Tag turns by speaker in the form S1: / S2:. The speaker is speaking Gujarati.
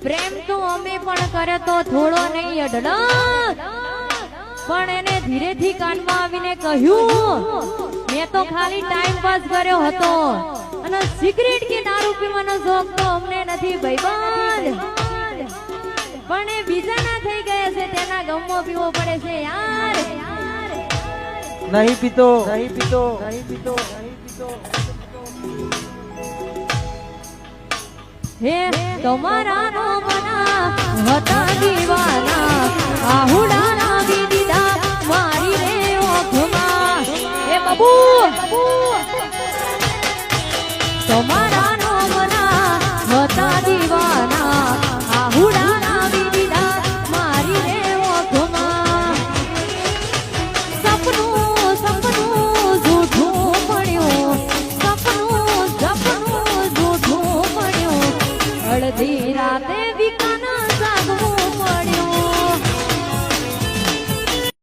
S1: પ્રેમ તો અમે પણ કરે તો થોડો નહીં અડડો, પણ એને ધીરેથી કાનમાં આવીને કહ્યું મેં તો ખાલી ટાઈમ પાસ કર્યો હતો અને સિગરેટ કે દારૂ પીવાનો શોખ તો અમને નથી ભાઈબંધ, પણ એ બીજાના થઈ ગયા છે તેના ગમો પીવો પડે છે યાર.
S2: નહીં પીતો, નહીં પીતો, નહીં પીતો, નહીં પીતો.
S1: હે તમારા નો મના હતા દીવાના, આહુડા નાગી દીધા મારી રે ઓખમાં. હે બાબુ તમારા નો મના હતા દીવાના, આહુડા નાગી દીધા મારી રે ઓખમાં. સપનું સપનું જૂઠું પડ્યું, સપનું સપનું જૂઠું પડ્યું, અડધી રાતે વિકાના